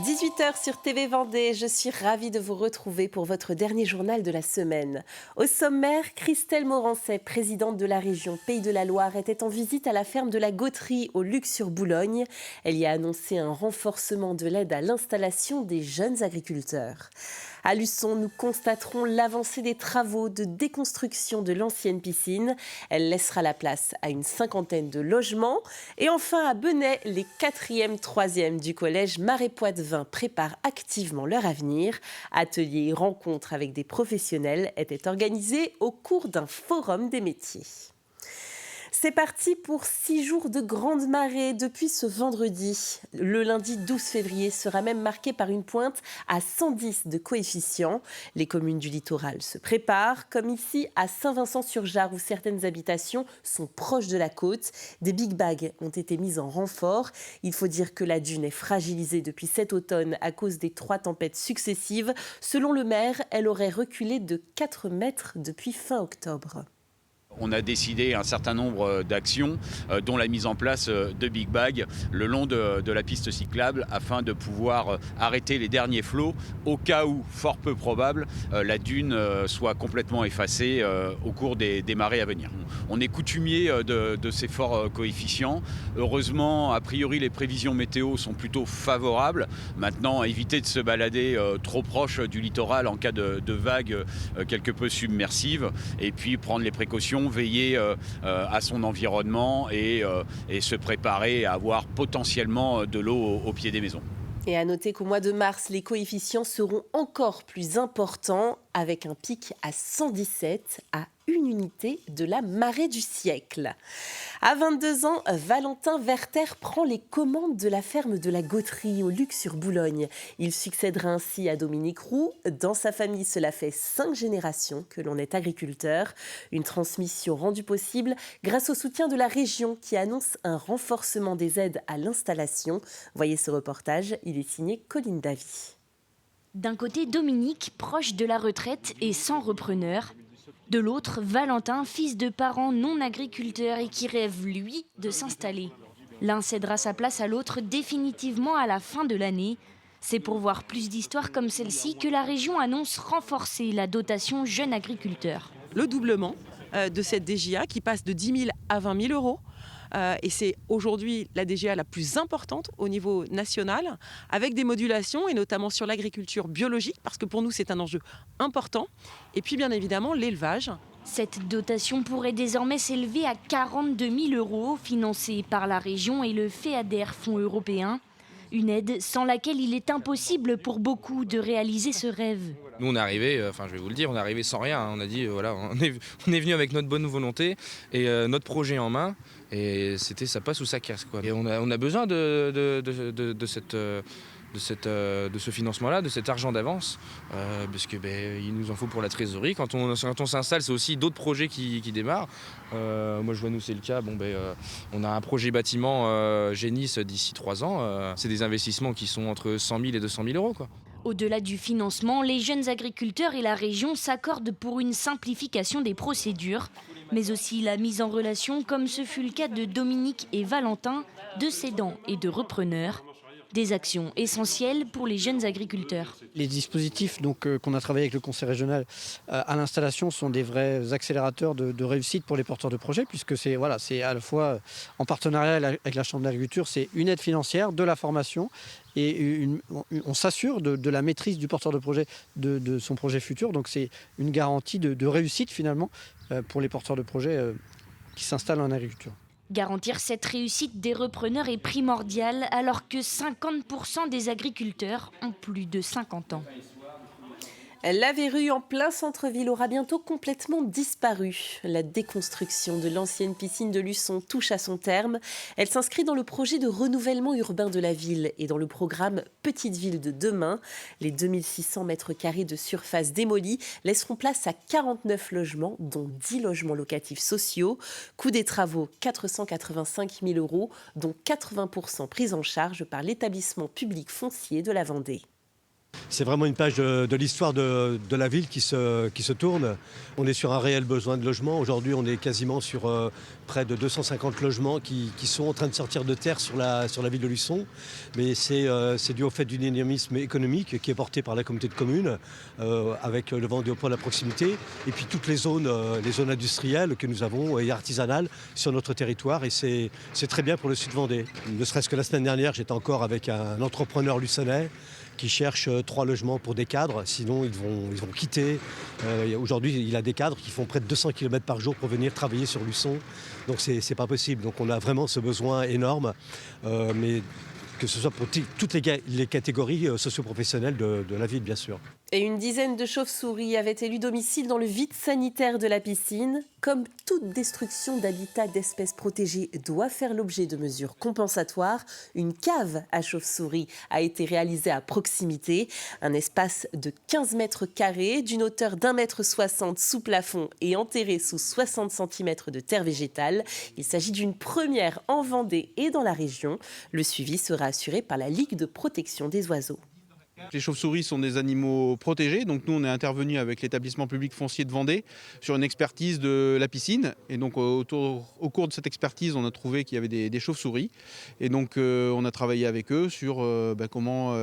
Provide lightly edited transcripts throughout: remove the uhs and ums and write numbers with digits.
18h sur TV Vendée, je suis ravie de vous retrouver pour votre dernier journal de la semaine. Au sommaire, Christelle Morancet, présidente de la région Pays de la Loire, était en visite à la ferme de la Gautrerie au Luc-sur-Boulogne. Elle y a annoncé un renforcement de l'aide à l'installation des jeunes agriculteurs. À Luçon, nous constaterons l'avancée des travaux de déconstruction de l'ancienne piscine. Elle laissera la place à une cinquantaine de logements. Et enfin, à Benay, les 4e, 3e du collège Marais-Poitevin préparent activement leur avenir. Ateliers et rencontres avec des professionnels étaient organisés au cours d'un forum des métiers. C'est parti pour 6 jours de grande marée depuis ce vendredi. Le lundi 12 février sera même marqué par une pointe à 110 de coefficient. Les communes du littoral se préparent, comme ici à Saint-Vincent-sur-Jard où certaines habitations sont proches de la côte. Des big bags ont été mises en renfort. Il faut dire que la dune est fragilisée depuis cet automne à cause des 3 tempêtes successives. Selon le maire, elle aurait reculé de 4 mètres depuis fin octobre. On a décidé un certain nombre d'actions, dont la mise en place de big bags le long de la piste cyclable afin de pouvoir arrêter les derniers flots au cas où, fort peu probable, la dune soit complètement effacée au cours des marées à venir. On est coutumier de ces forts coefficients. Heureusement, a priori, les prévisions météo sont plutôt favorables. Maintenant, éviter de se balader trop proche du littoral en cas de vagues quelque peu submersives et puis prendre les précautions, veiller à son environnement et se préparer à avoir potentiellement de l'eau au pied des maisons. Et à noter qu'au mois de mars, les coefficients seront encore plus importants avec un pic à 117 à une unité de la marée du siècle. À 22 ans, Valentin Werther prend les commandes de la ferme de la Gautrerie au Luc-sur-Boulogne. Il succédera ainsi à Dominique Roux. Dans sa famille, cela fait 5 générations que l'on est agriculteur. Une transmission rendue possible grâce au soutien de la région qui annonce un renforcement des aides à l'installation. Voyez ce reportage, il est signé Colline Davy. D'un côté, Dominique, proche de la retraite et sans repreneur. De l'autre, Valentin, fils de parents non agriculteurs et qui rêve, lui, de s'installer. L'un cédera sa place à l'autre définitivement à la fin de l'année. C'est pour voir plus d'histoires comme celle-ci que la région annonce renforcer la dotation jeunes agriculteurs. Le doublement de cette DJA qui passe de 10 000 à 20 000 euros. Et c'est aujourd'hui la DGA la plus importante au niveau national, avec des modulations, et notamment sur l'agriculture biologique, parce que pour nous c'est un enjeu important. Et puis bien évidemment l'élevage. Cette dotation pourrait désormais s'élever à 42 000 euros, financée par la région et le FEADER, Fonds européen. Une aide sans laquelle il est impossible pour beaucoup de réaliser ce rêve. Nous on est arrivé, je vais vous le dire, on est arrivé sans rien. On a dit voilà, on est venu avec notre bonne volonté et notre projet en main. Et c'était ça passe ou ça casse quoi. Et on a besoin de ce financement-là, de cet argent d'avance, parce que il nous en faut pour la trésorerie. Quand on s'installe, c'est aussi d'autres projets qui démarrent. Moi, je vois, nous, c'est le cas. On a un projet bâtiment Génis d'ici 3 ans. C'est des investissements qui sont entre 100 000 et 200 000 euros, quoi. Au-delà du financement, les jeunes agriculteurs et la région s'accordent pour une simplification des procédures, mais aussi la mise en relation, comme ce fut le cas de Dominique et Valentin, de cédants et de repreneurs. Des actions essentielles pour les jeunes agriculteurs. Les dispositifs qu'on a travaillé avec le conseil régional à l'installation sont des vrais accélérateurs de réussite pour les porteurs de projets, puisque c'est à la fois en partenariat avec la Chambre d'agriculture, c'est une aide financière, de la formation et on s'assure de la maîtrise du porteur de projet de son projet futur. Donc c'est une garantie de réussite finalement pour les porteurs de projets qui s'installent en agriculture. Garantir cette réussite des repreneurs est primordial alors que 50% des agriculteurs ont plus de 50 ans. La verrue en plein centre-ville aura bientôt complètement disparu. La déconstruction de l'ancienne piscine de Luçon touche à son terme. Elle s'inscrit dans le projet de renouvellement urbain de la ville et dans le programme Petite Ville de demain. Les 2600 mètres carrés de surface démolis laisseront place à 49 logements, dont 10 logements locatifs sociaux. Coût des travaux, 485 000 euros, dont 80% pris en charge par l'établissement public foncier de la Vendée. C'est vraiment une page de l'histoire de la ville qui se tourne. On est sur un réel besoin de logement. Aujourd'hui, on est quasiment sur près de 250 logements qui sont en train de sortir de terre sur la ville de Luçon. Mais c'est dû au fait du dynamisme économique qui est porté par la communauté de communes avec le Vendée au point de la proximité et puis toutes les zones industrielles que nous avons et artisanales sur notre territoire. Et c'est très bien pour le Sud Vendée. Ne serait-ce que la semaine dernière, j'étais encore avec un entrepreneur luçonnais qui cherche 3 logements pour des cadres, sinon ils vont quitter. Aujourd'hui, il a des cadres qui font près de 200 km par jour pour venir travailler sur Luçon. Donc c'est pas possible. Donc on a vraiment ce besoin énorme, mais que ce soit pour toutes les catégories socio-professionnelles de la ville, bien sûr. Et une dizaine de chauves-souris avaient élu domicile dans le vide sanitaire de la piscine. Comme toute destruction d'habitat d'espèces protégées doit faire l'objet de mesures compensatoires, une cave à chauves-souris a été réalisée à proximité. Un espace de 15 mètres carrés, d'une hauteur d'1,60 m sous plafond et enterré sous 60 cm de terre végétale. Il s'agit d'une première en Vendée et dans la région. Le suivi sera assuré par la Ligue de protection des oiseaux. Les chauves-souris sont des animaux protégés, donc nous on est intervenu avec l'établissement public foncier de Vendée sur une expertise de la piscine. Et donc au cours de cette expertise, on a trouvé qu'il y avait des chauves-souris. Et donc on a travaillé avec eux sur comment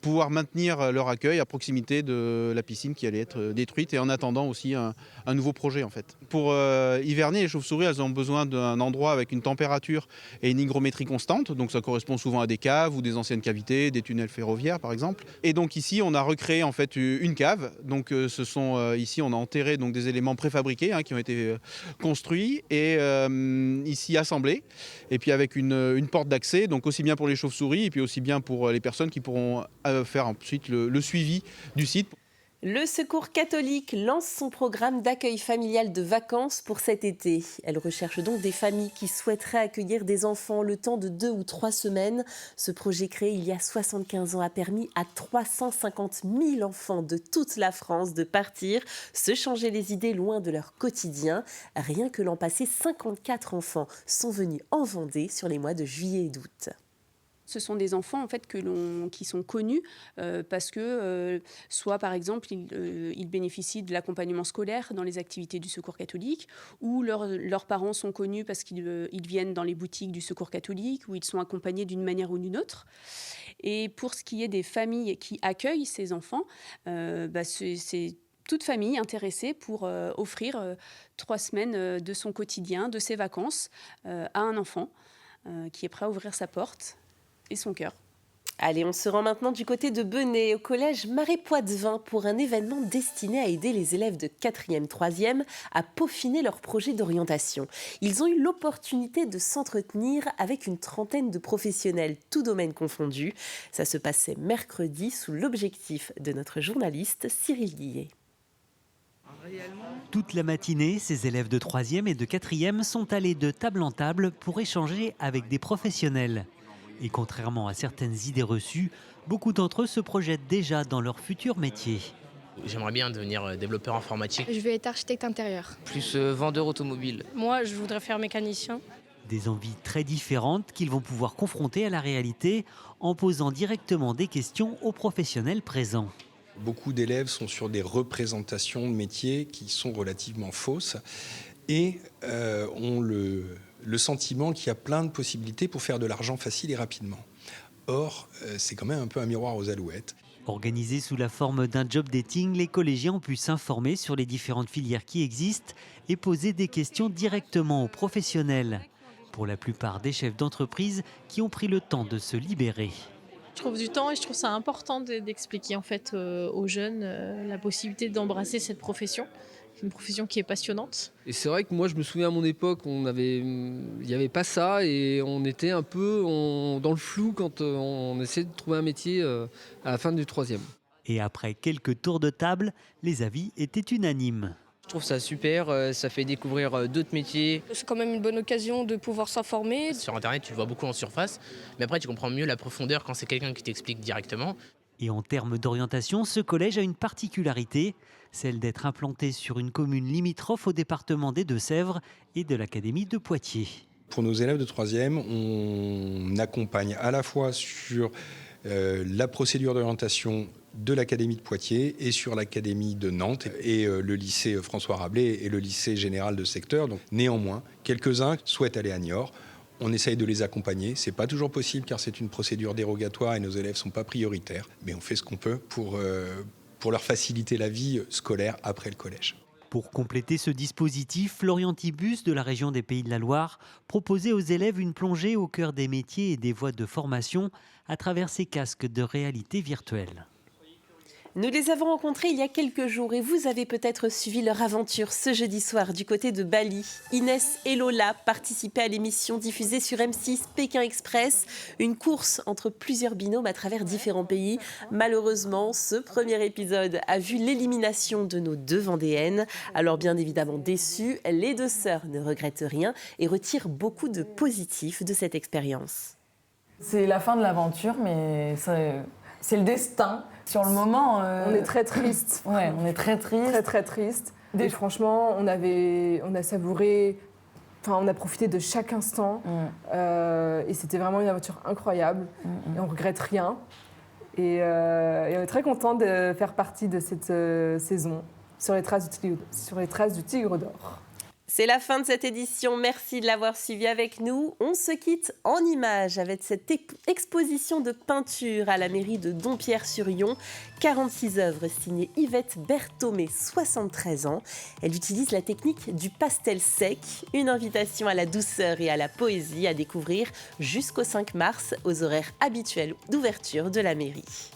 pouvoir maintenir leur accueil à proximité de la piscine qui allait être détruite et en attendant aussi un nouveau projet en fait. Pour hiverner, les chauves-souris, elles ont besoin d'un endroit avec une température et une hygrométrie constante, donc ça correspond souvent à des caves ou des anciennes cavités, des tunnels ferroviaires par exemple. Et donc ici, on a recréé en fait une cave. Donc ici, on a enterré donc des éléments préfabriqués qui ont été construits et ici assemblés. Et puis avec une porte d'accès, donc aussi bien pour les chauves-souris et puis aussi bien pour les personnes qui pourront faire ensuite le suivi du site. Le Secours catholique lance son programme d'accueil familial de vacances pour cet été. Elle recherche donc des familles qui souhaiteraient accueillir des enfants le temps de 2 ou 3 semaines. Ce projet créé il y a 75 ans a permis à 350 000 enfants de toute la France de partir, se changer les idées loin de leur quotidien. Rien que l'an passé, 54 enfants sont venus en Vendée sur les mois de juillet et d'août. Ce sont des enfants en fait, qui sont connus parce que soit par exemple ils bénéficient de l'accompagnement scolaire dans les activités du Secours catholique ou leurs parents sont connus parce qu'ils viennent dans les boutiques du Secours catholique ou ils sont accompagnés d'une manière ou d'une autre. Et pour ce qui est des familles qui accueillent ces enfants, c'est toute famille intéressée pour offrir 3 semaines de son quotidien, de ses vacances à un enfant qui est prêt à ouvrir sa porte et son cœur. Allez, on se rend maintenant du côté de Benay, au collège Marais-Poitevin, pour un événement destiné à aider les élèves de 4e, 3e à peaufiner leur projet d'orientation. Ils ont eu l'opportunité de s'entretenir avec une trentaine de professionnels, tous domaines confondus. Ça se passait mercredi sous l'objectif de notre journaliste Cyril Guillet. Toute la matinée, ces élèves de 3e et de 4e sont allés de table en table pour échanger avec des professionnels. Et contrairement à certaines idées reçues, beaucoup d'entre eux se projettent déjà dans leur futur métier. J'aimerais bien devenir développeur informatique. Je vais être architecte intérieur. Plus vendeur automobile. Moi, je voudrais faire mécanicien. Des envies très différentes qu'ils vont pouvoir confronter à la réalité en posant directement des questions aux professionnels présents. Beaucoup d'élèves sont sur des représentations de métiers qui sont relativement fausses et ont le sentiment qu'il y a plein de possibilités pour faire de l'argent facile et rapidement. Or, c'est quand même un peu un miroir aux alouettes. Organisés sous la forme d'un job dating, les collégiens ont pu s'informer sur les différentes filières qui existent et poser des questions directement aux professionnels. Pour la plupart des chefs d'entreprise qui ont pris le temps de se libérer. Je trouve du temps et je trouve ça important d'expliquer en fait, aux jeunes la possibilité d'embrasser cette profession. C'est une profession qui est passionnante. Et c'est vrai que moi, je me souviens à mon époque, il n'y avait pas ça et on était un peu dans le flou quand on essayait de trouver un métier à la fin du 3e. Et après quelques tours de table, les avis étaient unanimes. Je trouve ça super, ça fait découvrir d'autres métiers. C'est quand même une bonne occasion de pouvoir s'informer. Sur Internet, tu le vois beaucoup en surface, mais après, tu comprends mieux la profondeur quand c'est quelqu'un qui t'explique directement. Et en termes d'orientation, ce collège a une particularité, celle d'être implanté sur une commune limitrophe au département des Deux-Sèvres et de l'académie de Poitiers. Pour nos élèves de 3e, on accompagne à la fois sur la procédure d'orientation de l'Académie de Poitiers et sur l'Académie de Nantes et le lycée François Rabelais et le lycée général de secteur. Donc, néanmoins, quelques-uns souhaitent aller à Niort. On essaye de les accompagner. Ce n'est pas toujours possible car c'est une procédure dérogatoire et nos élèves ne sont pas prioritaires. Mais on fait ce qu'on peut pour leur faciliter la vie scolaire après le collège. Pour compléter ce dispositif, l'Orientibus de la région des Pays de la Loire proposait aux élèves une plongée au cœur des métiers et des voies de formation à travers ces casques de réalité virtuelle. Nous les avons rencontrés il y a quelques jours et vous avez peut-être suivi leur aventure ce jeudi soir du côté de Bali. Inès et Lola participaient à l'émission diffusée sur M6 Pékin Express, une course entre plusieurs binômes à travers différents pays. Malheureusement, ce premier épisode a vu l'élimination de nos 2 Vendéennes. Alors bien évidemment déçues, les 2 sœurs ne regrettent rien et retirent beaucoup de positifs de cette expérience. C'est la fin de l'aventure, mais c'est le destin. Sur le moment, on est très triste. Ouais, on est très triste. Très très triste. Et franchement, on a savouré, on a profité de chaque instant. Et c'était vraiment une aventure incroyable. Et on regrette rien. Et on est très content de faire partie de cette saison sur les traces du Tigre d'Or. C'est la fin de cette édition. Merci de l'avoir suivi avec nous. On se quitte en images avec cette exposition de peinture à la mairie de Dompierre-sur-Yon. 46 œuvres signées Yvette Berthomé, 73 ans. Elle utilise la technique du pastel sec. Une invitation à la douceur et à la poésie à découvrir jusqu'au 5 mars aux horaires habituels d'ouverture de la mairie.